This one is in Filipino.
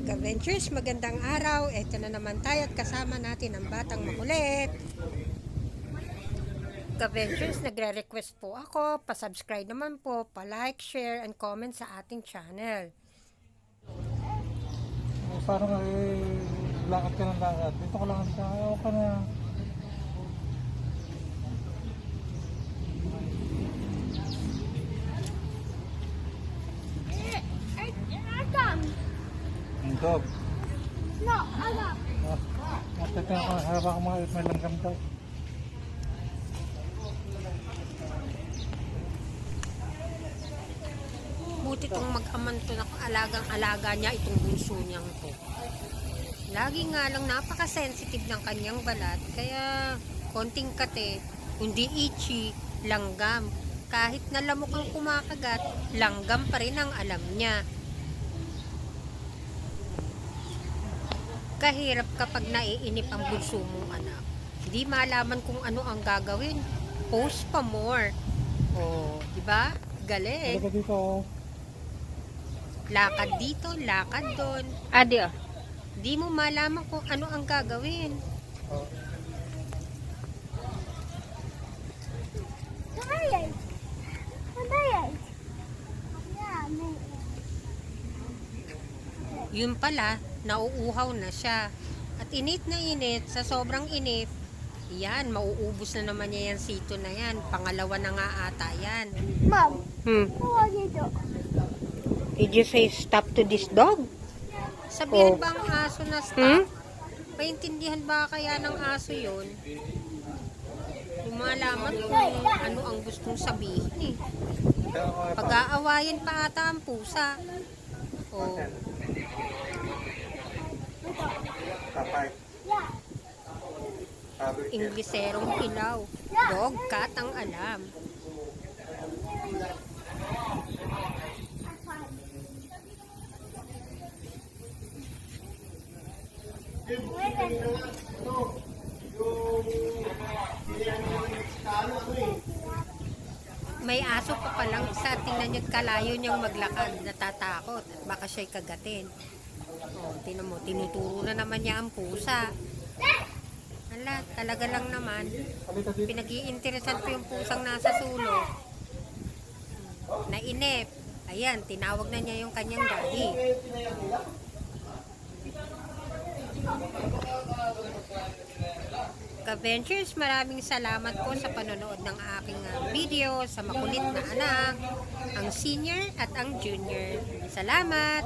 Ka-Ventures, magandang araw. Ito na naman tayo at kasama natin ang batang makulit. Ka-Ventures, nagre-request po ako. Pa-subscribe naman po, pa-like, share, and comment sa ating channel. Parang lakad ka ng lakad. Dito ka lang sa ayaw ka na. Ang dog. No, alam. Matitingnan ko, harap ako mga may langgam daw. Buti itong mag-aman to na alagang-alaga niya itong bunso niyang to. Lagi nga lang napaka-sensitive ng kanyang balat. Kaya konting kate, hindi itchy, langgam. Kahit na lamok ang kumakagat, langgam pa rin ang alam niya. Kahirap kapag naiinip ang bunso mong anak. Hindi malaman kung ano ang gagawin. Post pa more. Oh, di ba? Galing. Halika dito. Lakad dito, lakad doon. Adio. Di mo malaman kung ano ang gagawin. Yun pala, nauuhaw na siya. At init na init, sa sobrang init, yan, mauubos na naman niya yan sito na yan. Pangalawa na nga ata yan. Mom, what are you doing? Did you say stop to this dog? Sabihin ba ang aso na stop? Maintindihan ba kaya ng aso yun? Lumalaman kung ano ang gustong sabihin eh. Pag-aawayan pa ata ang pusa. Oh. Ingleserong ilaw. Dog, cat ang alam. May aso pa palang isa. Tingnan niyo kalayo niyang maglakad. Natatakot. At baka siya'y kagatin. Oh, tinan mo, tinuturo na naman niya ang pusa. Ala, talaga lang naman. Pinag-iinteresan ko yung pusang nasa sulok. Nainip. Ayan, tinawag na niya yung kanyang daddy. Ka-Ventures, maraming salamat po sa panonood ng aking video sa makulit na anak, ang senior at ang junior. Salamat!